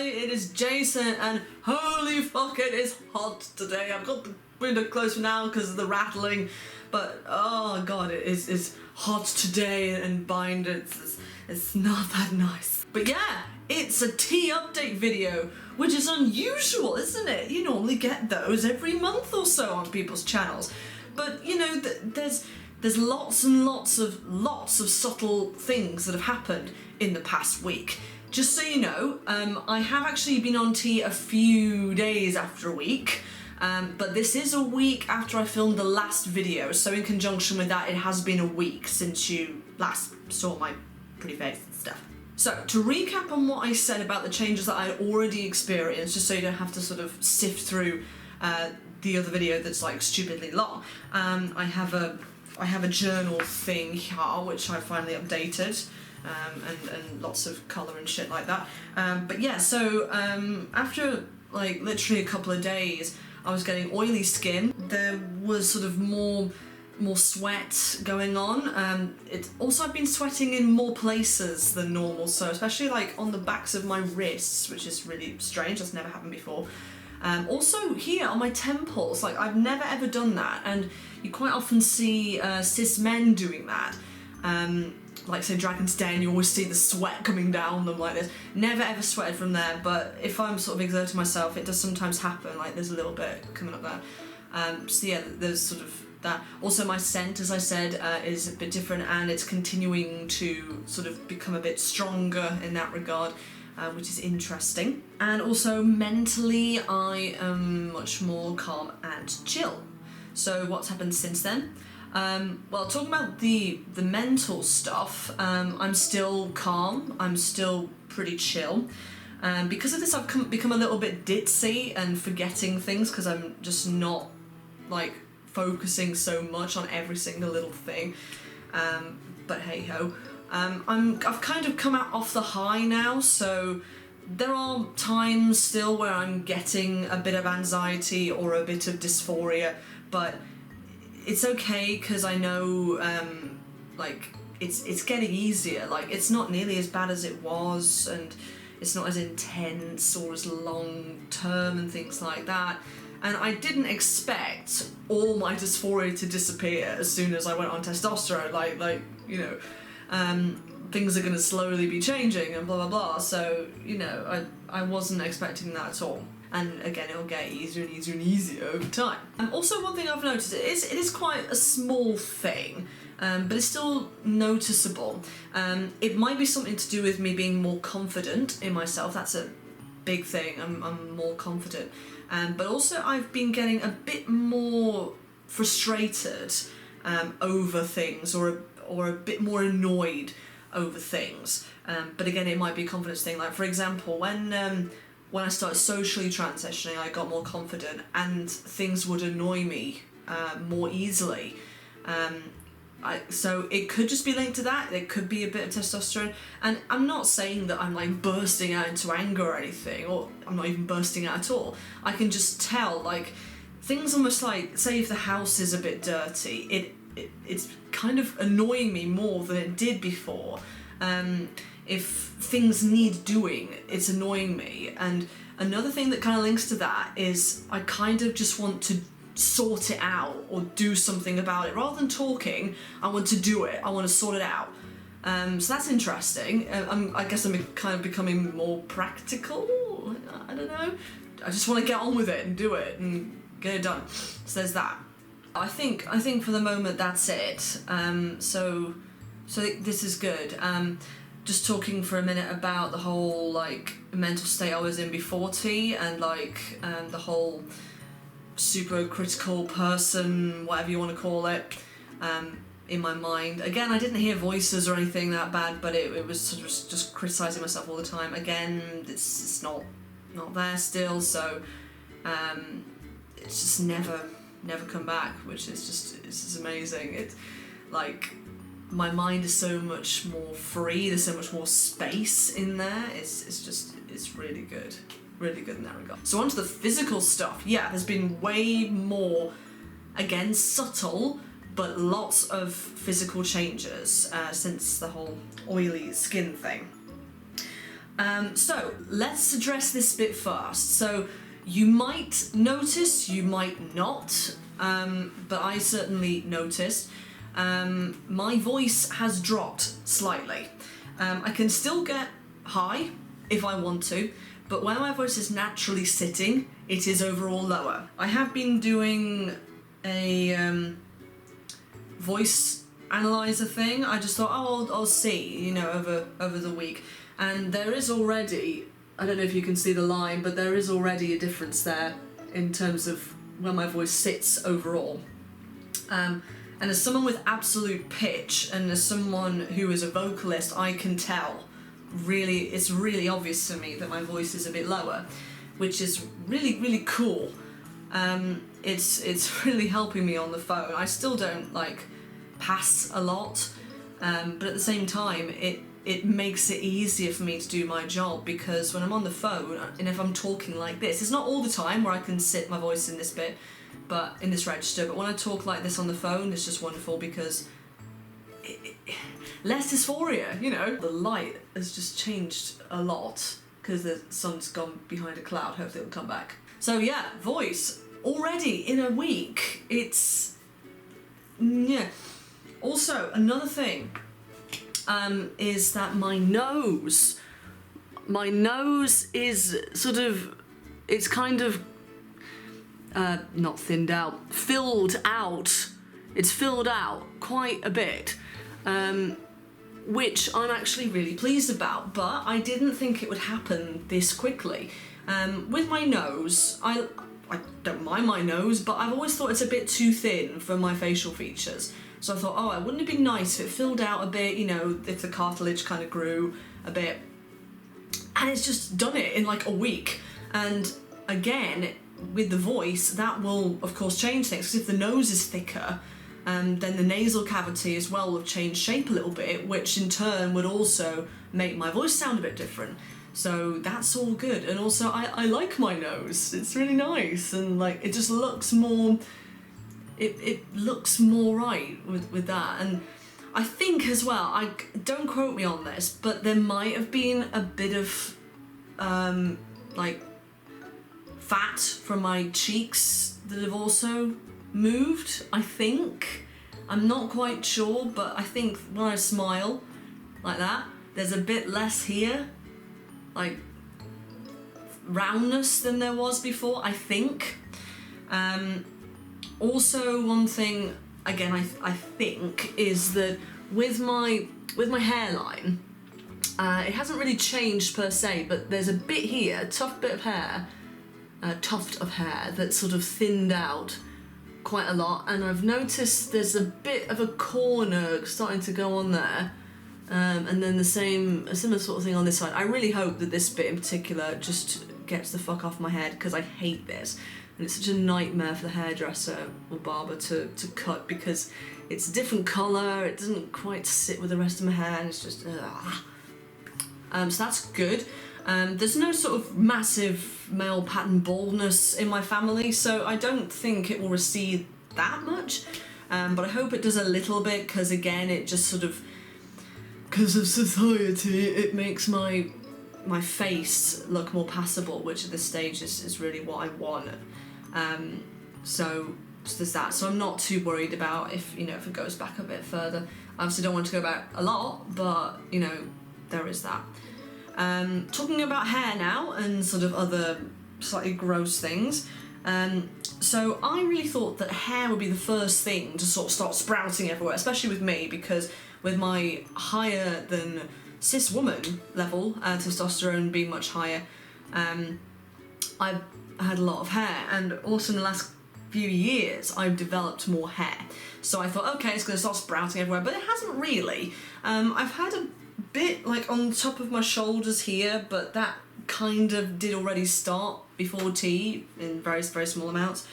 it is Jason, and holy fuck, it is hot today. I've got the window closed for now because of the rattling, but oh god, it's hot today, and bind it's not that nice. But yeah, it's a tea update video, which is unusual, isn't it? You normally get those every month or so on people's channels, but you know, there's lots and lots of subtle things that have happened in the past week. Just so you know, I have actually been on tea a few days after a week, but this is a week after I filmed the last video, so in conjunction with that, it has been a week since you last saw my pretty face and stuff. So, to recap on what I said about the changes that I already experienced, just so you don't have to sort of sift through the other video that's like stupidly long, I have a journal thing here, which I finally updated. And lots of colour and shit like that. But yeah, so after like literally a couple of days, I was getting oily skin. There was sort of more sweat going on. I've been sweating in more places than normal, so especially like on the backs of my wrists, which is really strange. That's never happened before. Also here on my temples, like I've never ever done that, and you quite often see cis men doing that. Like say Dragon's Den, you always see the sweat coming down them like this. Never ever sweated from there, but if I'm sort of exerting myself, it does sometimes happen, like there's a little bit coming up there. So yeah, there's sort of that. Also my scent, as I said, is a bit different, and it's continuing to sort of become a bit stronger in that regard, which is interesting. And also mentally, I am much more calm and chill. So what's happened since then? Well, talking about the mental stuff, I'm still calm, I'm still pretty chill. Because of this, I've become a little bit ditzy and forgetting things, because I'm just not, like, focusing so much on every single little thing. But hey-ho. I've kind of come out off the high now, so there are times still where I'm getting a bit of anxiety or a bit of dysphoria, but it's okay, because I know, like, it's getting easier. Like, it's not nearly as bad as it was, and it's not as intense or as long-term and things like that. And I didn't expect all my dysphoria to disappear as soon as I went on testosterone. Like you know, things are going to slowly be changing and blah, blah, blah. So, you know, I wasn't expecting that at all. And again, it'll get easier and easier and easier over time. Also, one thing I've noticed, it is quite a small thing, but it's still noticeable. It might be something to do with me being more confident in myself. That's a big thing. I'm more confident. But also, I've been getting a bit more frustrated over things, or a bit more annoyed over things. But again, it might be a confidence thing. Like, for example, when I started socially transitioning, I got more confident, and things would annoy me more easily. So it could just be linked to that. It could be a bit of testosterone. And I'm not saying that I'm like bursting out into anger or anything, or I'm not even bursting out at all. I can just tell, like, things almost like, say if the house is a bit dirty, it's kind of annoying me more than it did before. If things need doing, it's annoying me. And another thing that kind of links to that is I kind of just want to sort it out or do something about it. Rather than talking, I want to do it. I want to sort it out. So that's interesting. I guess I'm kind of becoming more practical. I don't know. I just want to get on with it and do it and get it done. So there's that. I think for the moment that's it. So this is good. Just talking for a minute about the whole, like, mental state I was in before tea, and like the whole super critical person, whatever you want to call it, in my mind. Again, I didn't hear voices or anything that bad, but it was sort of just criticising myself all the time. Again, it's not there still, so it's just never come back, which is just amazing. It's like, my mind is so much more free, there's so much more space in there, it's really good in that regard. So on to the physical stuff. Yeah, there's been way more, again, subtle, but lots of physical changes since the whole oily skin thing. So let's address this bit first. So you might notice, you might not, but I certainly noticed. My voice has dropped slightly. I can still get high if I want to, but when my voice is naturally sitting, it is overall lower. I have been doing a voice analyzer thing. I just thought, oh, I'll see, you know, over the week. And there is already, I don't know if you can see the line, but there is already a difference there in terms of where my voice sits overall. And as someone with absolute pitch, and as someone who is a vocalist, I can tell, really, it's really obvious to me that my voice is a bit lower, which is really, really cool. It's really helping me on the phone. I still don't, like, pass a lot, but at the same time, it makes it easier for me to do my job, because when I'm on the phone, and if I'm talking like this, it's not all the time where I can sit my voice in this bit, but in this register, but when I talk like this on the phone, it's just wonderful, because less dysphoria, you know. The light has just changed a lot, because the sun's gone behind a cloud. Hopefully it'll come back. So yeah, voice, already in a week, it's, yeah. Also, another thing, is that my nose is sort of, it's kind of, not thinned out, filled out. It's filled out quite a bit, which I'm actually really pleased about, but I didn't think it would happen this quickly. With my nose, I don't mind my nose, but I've always thought it's a bit too thin for my facial features. So I thought, oh, wouldn't it be nice if it filled out a bit, you know, if the cartilage kind of grew a bit. And it's just done it in like a week. And again, with the voice, that will, of course, change things. Because if the nose is thicker, then the nasal cavity as well will change shape a little bit, which in turn would also make my voice sound a bit different. So that's all good. And also, I like my nose. It's really nice. And like, it just looks more... It looks more right with that. And I think as well, don't quote me on this, but there might have been a bit of like fat from my cheeks that have also moved, I think. I'm not quite sure, but I think when I smile like that, there's a bit less here, like roundness than there was before, I think. Also, one thing, again, I think, is that with my hairline, it hasn't really changed per se, but there's a bit here, a tuft of hair that's sort of thinned out quite a lot, and I've noticed there's a bit of a corner starting to go on there, and then a similar sort of thing on this side. I really hope that this bit in particular just gets the fuck off my head, because I hate this. And it's such a nightmare for the hairdresser or barber to cut, because it's a different colour, it doesn't quite sit with the rest of my hair, and it's just, so that's good. There's no sort of massive male pattern baldness in my family, so I don't think it will recede that much, but I hope it does a little bit, because again, it just sort of, because of society, it makes my face look more passable, which at this stage is really what I want. So there's that. So I'm not too worried about if it goes back a bit further. I obviously don't want to go back a lot, but there is that. Talking about hair now and sort of other slightly gross things. So I really thought that hair would be the first thing to sort of start sprouting everywhere, especially with me, because with my higher than cis woman level, testosterone being much higher, I've had a lot of hair, and also in the last few years I've developed more hair. So I thought, okay, it's going to start sprouting everywhere, but it hasn't really. I've had a bit like on the top of my shoulders here, but that kind of did already start before tea in very, very small amounts.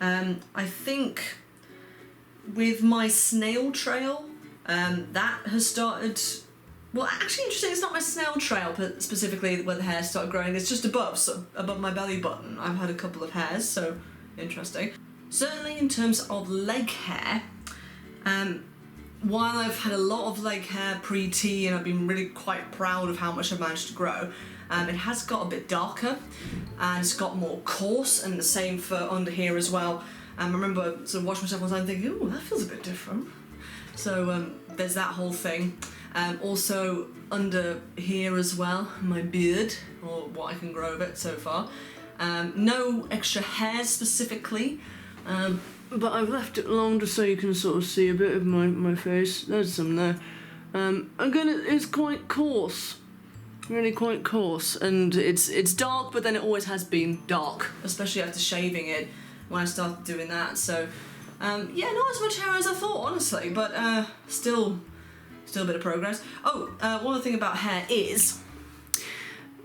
I think with my snail trail, that has started. Well, actually, interesting, it's not my snail trail, but specifically where the hair started growing. It's just above my belly button. I've had a couple of hairs, so interesting. Certainly in terms of leg hair, while I've had a lot of leg hair pre-T and I've been really quite proud of how much I've managed to grow, it has got a bit darker and it's got more coarse, and the same for under here as well. I remember sort of watching myself one time thinking, ooh, that feels a bit different. So there's that whole thing. Also under here as well, my beard, or what I can grow of it so far. No extra hair specifically, but I've left it long just so you can sort of see a bit of my face. There's some there. Again, it's quite coarse. Really quite coarse, and it's dark, but then it always has been dark, especially after shaving it when I started doing that. So yeah, not as much hair as I thought, honestly, but still a bit of progress. Oh, one other thing about hair is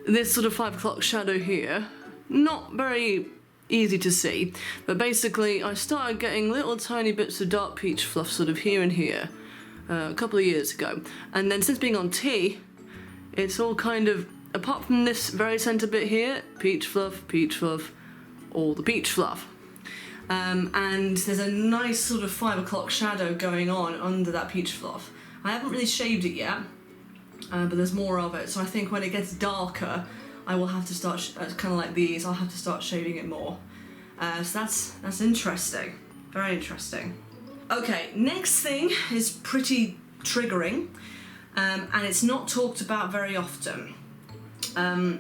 this sort of 5 o'clock shadow here. Not very easy to see, but basically I started getting little tiny bits of dark peach fluff sort of here and here a couple of years ago, and then since being on T, it's all kind of, apart from this very centre bit here, peach fluff, all the peach fluff. And there's a nice sort of 5 o'clock shadow going on under that peach fluff. I haven't really shaved it yet, but there's more of it, so I think when it gets darker, I will have to start, kind of like these, I'll have to start shaving it more. So that's interesting, very interesting. Okay, next thing is pretty triggering. And it's not talked about very often. No,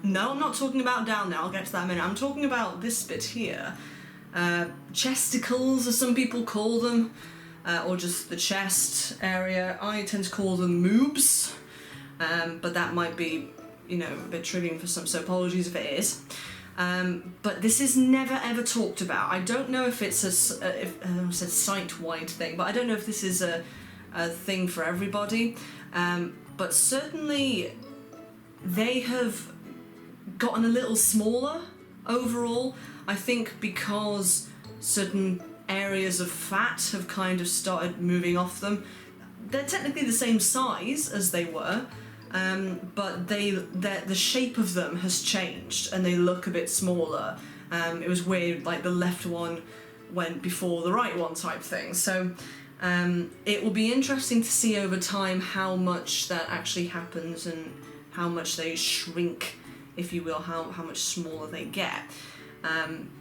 I'm not talking about down there, I'll get to that in a minute. I'm talking about this bit here. Chesticles, as some people call them, or just the chest area. I tend to call them moobs, but that might be, you know, a bit triggering for some, so apologies if it is. But this is never ever talked about. I don't know if it's a site-wide thing, but I don't know if this is a thing for everybody, but certainly they have gotten a little smaller overall, I think, because certain areas of fat have kind of started moving off them. They're technically the same size as they were, but the shape of them has changed and they look a bit smaller. It was weird, like the left one went before the right one type thing. So it will be interesting to see over time how much that actually happens and how much they shrink, if you will, how much smaller they get.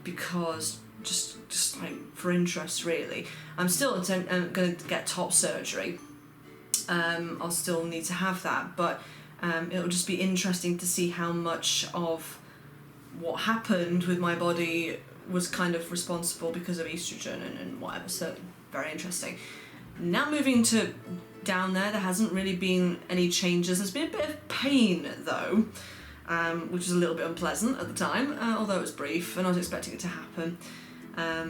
Because just like for interest really, I'm still going to get top surgery. I'll still need to have that, but it'll just be interesting to see how much of what happened with my body was kind of responsible because of estrogen and whatever, so very interesting. Now moving to down there hasn't really been any changes. There's been a bit of pain though, which is a little bit unpleasant at the time, although it was brief and I was expecting it to happen.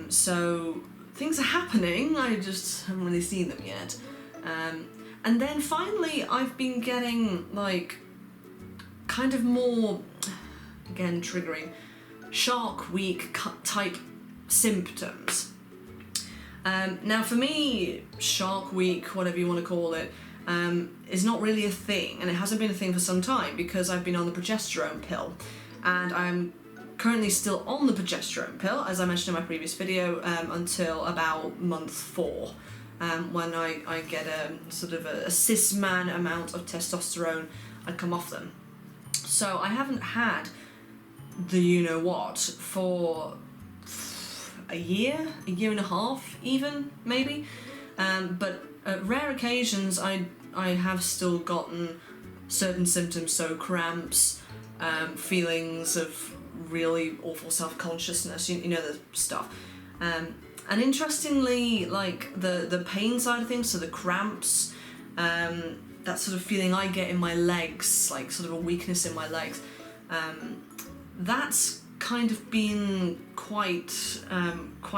So things are happening, I just haven't really seen them yet. And then finally I've been getting like kind of more, again triggering, Shark Week type symptoms. Now for me, Shark Week, whatever you want to call it, is not really a thing, and it hasn't been a thing for some time because I've been on the progesterone pill, and I'm currently still on the progesterone pill, as I mentioned in my previous video, until about month 4, when I get a sort of a cis man amount of testosterone, I come off them. So I haven't had the you-know-what for a year and a half even, maybe, but at rare occasions I have still gotten certain symptoms, so cramps, feelings of really awful self-consciousness, you know the stuff, and interestingly, like the pain side of things, so the cramps, that sort of feeling I get in my legs, like sort of a weakness in my legs, that's kind of been quite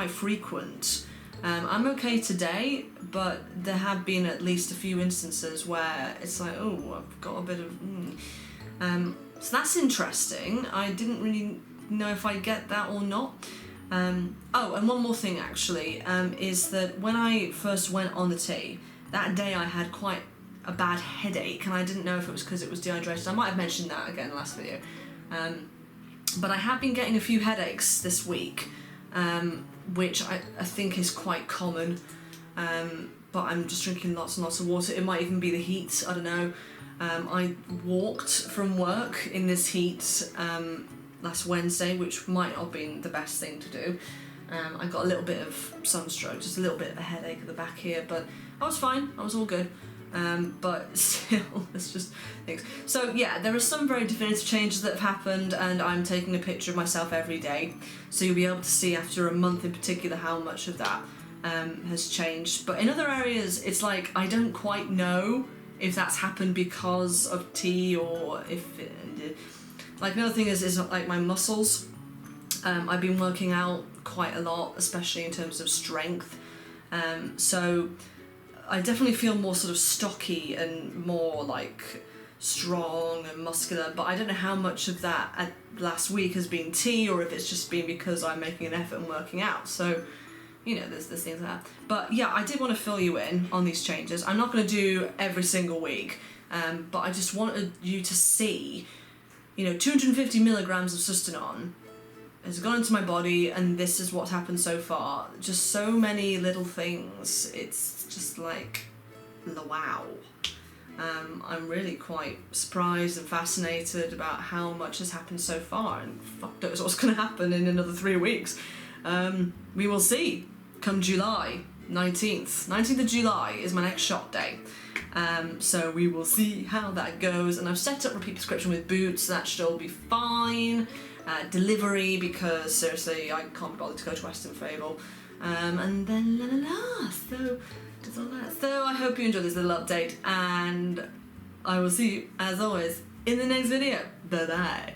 frequent. I'm okay today, but there have been at least a few instances where it's like, oh, I've got a bit of... So that's interesting. I didn't really know if I get that or not. Oh, and one more thing actually, is that when I first went on the T, that day I had quite a bad headache, and I didn't know if it was because it was dehydrated. I might have mentioned that again in the last video. But I have been getting a few headaches this week, which I think is quite common. but I'm just drinking lots and lots of water. It might even be the heat, I don't know. I walked from work in this heat last Wednesday, which might not have been the best thing to do. I got a little bit of sunstroke, just a little bit of a headache at the back here, but I was fine, I was all good. But still, it's just things. So yeah, there are some very definitive changes that have happened, and I'm taking a picture of myself every day, so you'll be able to see after a month in particular how much of that has changed. But in other areas, it's like I don't quite know if that's happened because of tea or if it, like another thing is like my muscles. I've been working out quite a lot, especially in terms of strength. So I definitely feel more sort of stocky and more like strong and muscular, but I don't know how much of that last week has been tea or if it's just been because I'm making an effort and working out. So, you know, there's things like that. But yeah, I did want to fill you in on these changes. I'm not going to do every single week, but I just wanted you to see, you know, 250 milligrams of Testosterone has gone into my body, and this is what's happened so far. Just so many little things. It's just like, wow. I'm really quite surprised and fascinated about how much has happened so far, and fuck knows what's going to happen in another 3 weeks. We will see come July 19th. 19th of July is my next shot day. So we will see how that goes, and I've set up repeat prescription with Boots. That should all be fine. Delivery, because seriously I can't be bothered to go to Western Fable, and then so just all that. So I hope you enjoyed this little update, and I will see you as always in the next video. Bye bye.